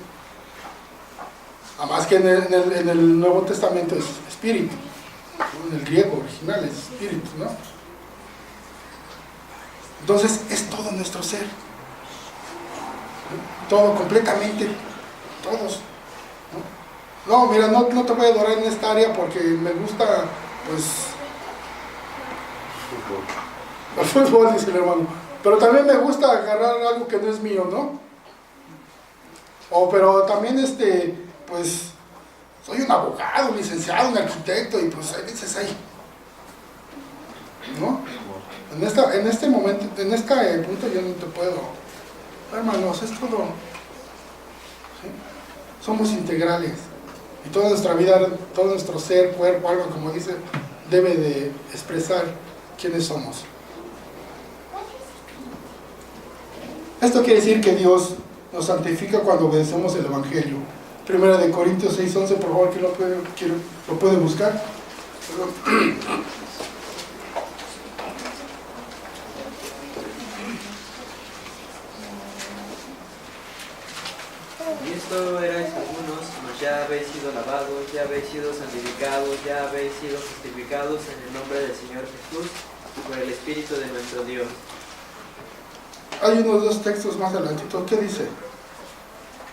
Además que en el Nuevo Testamento es espíritu, ¿no? En el griego original es espíritu, ¿no? Entonces es todo nuestro ser, ¿sí? Todo, completamente, todos. No, mira, no te voy a adorar en esta área porque me gusta, pues, el fútbol, dice el hermano. Pero también me gusta agarrar algo que no es mío, ¿no? Pero también, pues, soy un abogado, un licenciado, un arquitecto, y pues ahí dices ahí, ¿no? En este momento, en este punto yo no te puedo, hermanos, es todo, ¿sí? Somos integrales, y toda nuestra vida, todo nuestro ser, cuerpo, algo como dice, debe de expresar quiénes somos. Esto quiere decir que Dios nos santifica cuando obedecemos el Evangelio. Primera de Corintios 6:11, por favor, ¿quién lo puede buscar? Perdón. Y esto erais algunos, mas ya habéis sido lavados, ya habéis sido santificados, ya habéis sido justificados en el nombre del Señor Jesús y por el Espíritu de nuestro Dios. Hay unos dos textos más adelantito. ¿Qué dice?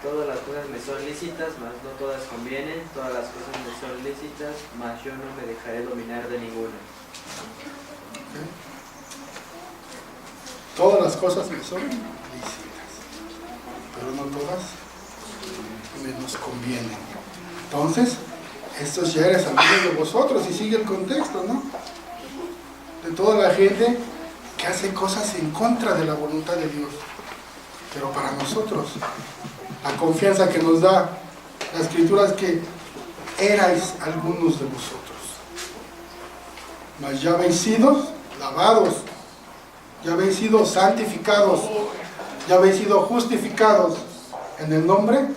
Todas las cosas me son lícitas, mas no todas convienen. Todas las cosas me son lícitas, mas yo no me dejaré dominar de ninguna. ¿Okay? Todas las cosas me son lícitas, pero no todas me nos convienen. Entonces, estos ya eres amigos de vosotros, y sigue el contexto, ¿no? De toda la gente que hace cosas en contra de la voluntad de Dios. Pero para nosotros, la confianza que nos da la Escritura es que erais algunos de vosotros, mas ya habéis sido lavados, ya habéis sido santificados, ya habéis sido justificados en el nombre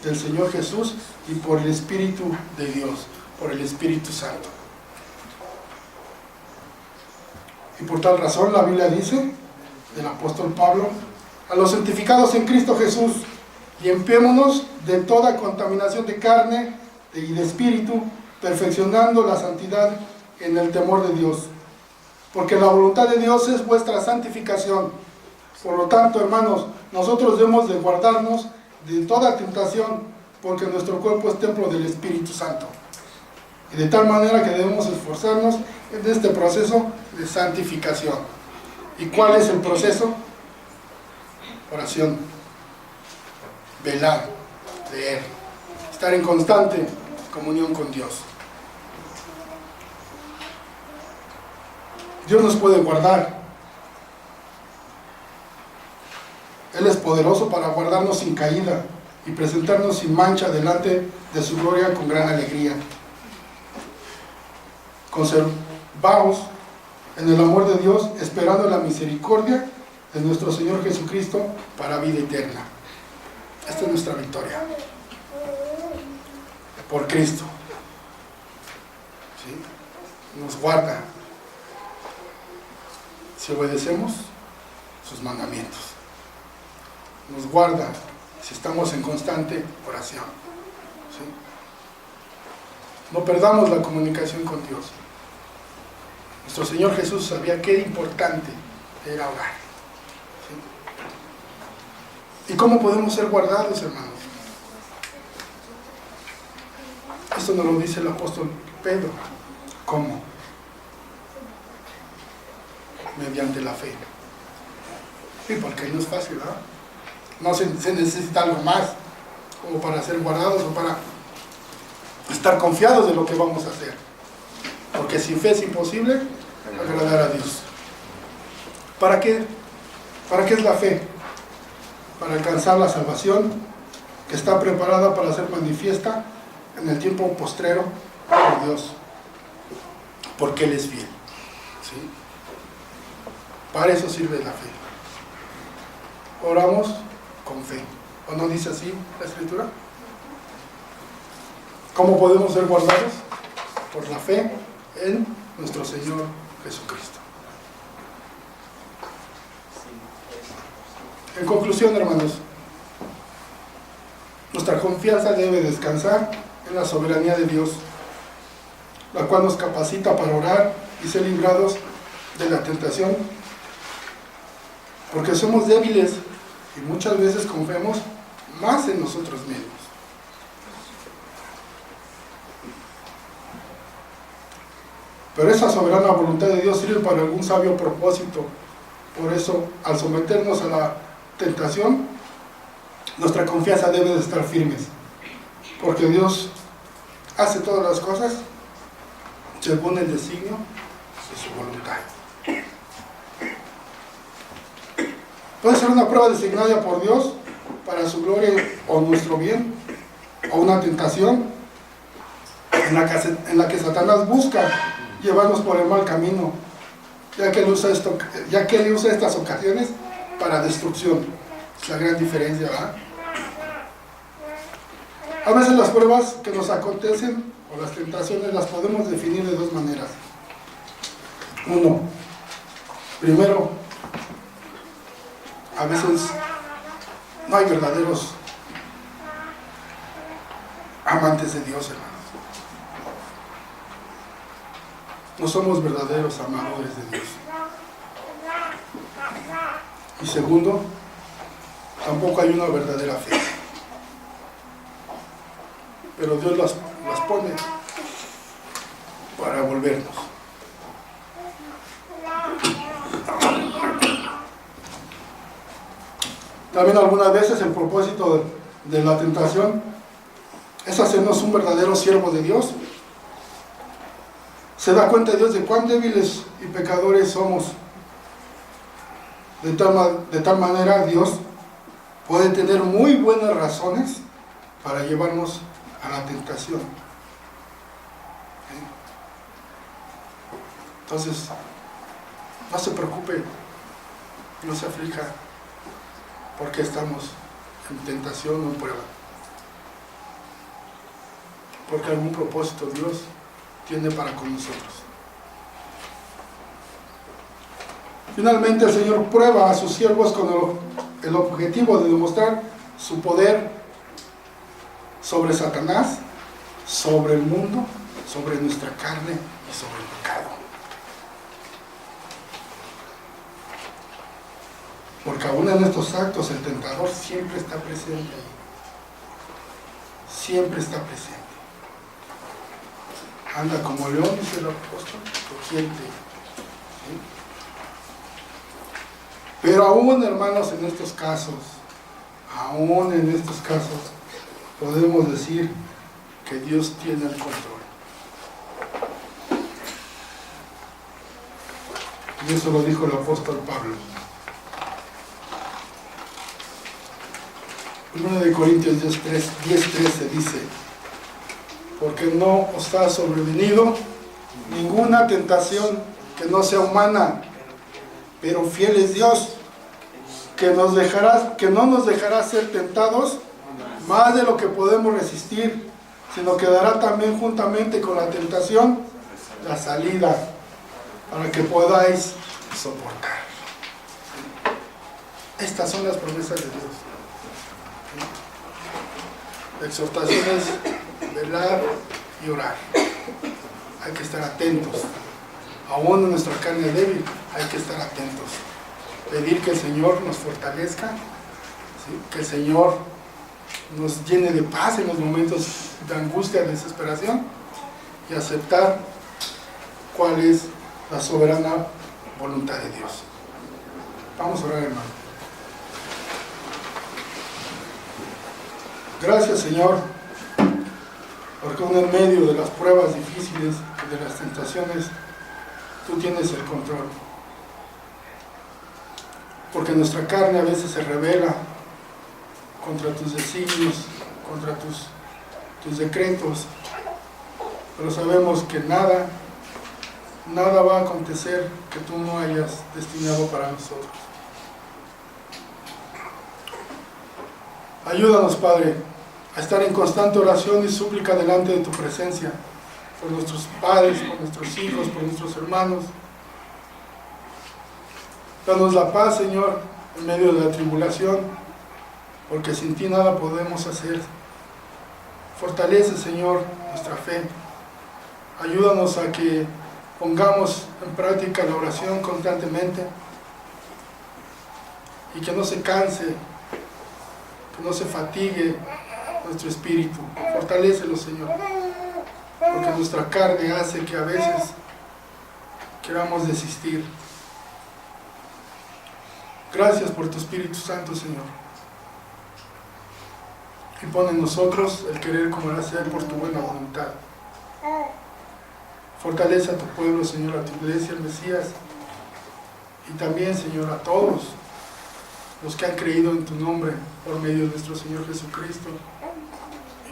del Señor Jesús y por el Espíritu de Dios, por el Espíritu Santo. Y por tal razón la Biblia dice, del apóstol Pablo, a los santificados en Cristo Jesús, limpiémonos de toda contaminación de carne y de espíritu, perfeccionando la santidad en el temor de Dios. Porque la voluntad de Dios es vuestra santificación. Por lo tanto, hermanos, nosotros debemos de guardarnos de toda tentación, porque nuestro cuerpo es templo del Espíritu Santo. Y de tal manera que debemos esforzarnos en este proceso de santificación. ¿Y cuál es el proceso? Oración, velar, leer, estar en constante comunión con Dios. Dios nos puede guardar. Él es poderoso para guardarnos sin caída y presentarnos sin mancha delante de su gloria con gran alegría. Conservaos en el amor de Dios, esperando la misericordia de nuestro Señor Jesucristo para vida eterna. Esta es nuestra victoria. Por Cristo. ¿Sí? Nos guarda si obedecemos sus mandamientos. Nos guarda si estamos en constante oración. ¿Sí? No perdamos la comunicación con Dios. Nuestro Señor Jesús sabía qué importante era orar. ¿Sí? ¿Y cómo podemos ser guardados, hermanos? Esto nos lo dice el apóstol Pedro. ¿Cómo? Mediante la fe. Sí, porque no es fácil, ¿verdad? No se necesita algo más como para ser guardados o para estar confiados de lo que vamos a hacer. Porque sin fe es imposible agradar a Dios. ¿Para qué? ¿Para qué es la fe? Para alcanzar la salvación que está preparada para ser manifiesta en el tiempo postrero por Dios. Porque Él es fiel. ¿Sí? Para eso sirve la fe. Oramos con fe. ¿O no dice así la Escritura? ¿Cómo podemos ser guardados? Por la fe en nuestro Señor Jesucristo. En conclusión, hermanos, nuestra confianza debe descansar en la soberanía de Dios, la cual nos capacita para orar y ser librados de la tentación, porque somos débiles y muchas veces confiamos más en nosotros mismos Pero esa soberana voluntad de Dios sirve para algún sabio propósito. Por eso, al someternos a la tentación, nuestra confianza debe de estar firmes, porque Dios hace todas las cosas según el designio de su voluntad. Puede ser una prueba designada por Dios para su gloria o nuestro bien, o una tentación en la que Satanás busca llevarnos por el mal camino, ya que él usa estas ocasiones para destrucción. Es la gran diferencia, ¿verdad? A veces las pruebas que nos acontecen o las tentaciones las podemos definir de dos maneras. Uno, primero, a veces no hay verdaderos amantes de Dios, hermanos. No somos verdaderos amadores de Dios. Y segundo, tampoco hay una verdadera fe. Pero Dios las pone para volvernos. También algunas veces el propósito de la tentación es hacernos un verdadero siervo de Dios. Se da cuenta Dios de cuán débiles y pecadores somos. De tal manera Dios puede tener muy buenas razones para llevarnos a la tentación. Entonces, no se preocupe, no se aflija, porque estamos en tentación o en prueba. Porque algún propósito Dios tiene para con nosotros. Finalmente el Señor prueba a sus siervos con el objetivo de demostrar su poder sobre Satanás, sobre el mundo, sobre nuestra carne y sobre el pecado. Porque aún en estos actos el tentador siempre está presente ahí. Siempre está presente. Anda como león, dice el apóstol, rugiente. ¿Sí? Pero aún, hermanos, en estos casos, podemos decir que Dios tiene el control. Y eso lo dijo el apóstol Pablo. 1 Corintios 10:13 dice: porque no os ha sobrevenido ninguna tentación que no sea humana, pero fiel es Dios, que no nos dejará ser tentados más de lo que podemos resistir, sino que dará también juntamente con la tentación la salida, para que podáis soportar. Estas son las promesas de Dios. La exhortación es velar y orar. Hay que estar atentos. Aún en nuestra carne débil, hay que estar atentos. Pedir que el Señor nos fortalezca, ¿sí? Que el Señor nos llene de paz en los momentos de angustia, de desesperación, y aceptar cuál es la soberana voluntad de Dios. Vamos a orar, hermano. Gracias, Señor, porque aún en medio de las pruebas difíciles y de las tentaciones, tú tienes el control. Porque nuestra carne a veces se revela contra tus designios, contra tus decretos, pero sabemos que nada va a acontecer que tú no hayas destinado para nosotros. Ayúdanos, Padre, a estar en constante oración y súplica delante de tu presencia, por nuestros padres, por nuestros hijos, por nuestros hermanos. Danos la paz, Señor, en medio de la tribulación, porque sin ti nada podemos hacer. Fortalece, Señor, nuestra fe. Ayúdanos a que pongamos en práctica la oración constantemente y que no se canse, que no se fatigue nuestro espíritu. Fortalécelo, Señor, porque nuestra carne hace que a veces queramos desistir. Gracias por tu Espíritu Santo, Señor. Y pon en nosotros el querer como el hacer por tu buena voluntad. Fortalece a tu pueblo, Señor, a tu iglesia, al Mesías, y también, Señor, a todos los que han creído en tu nombre por medio de nuestro Señor Jesucristo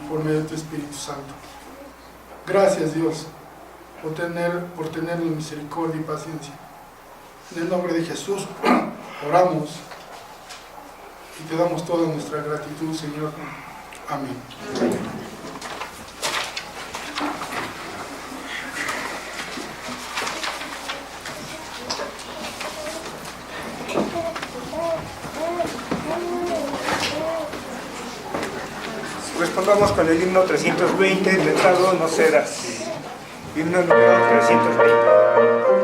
y por medio de tu Espíritu Santo. Gracias, Dios, por tenernos misericordia y paciencia. En el nombre de Jesús oramos y te damos toda nuestra gratitud, Señor. Amén. Respondamos con el himno 320, letrado No cedas. Himno número 320.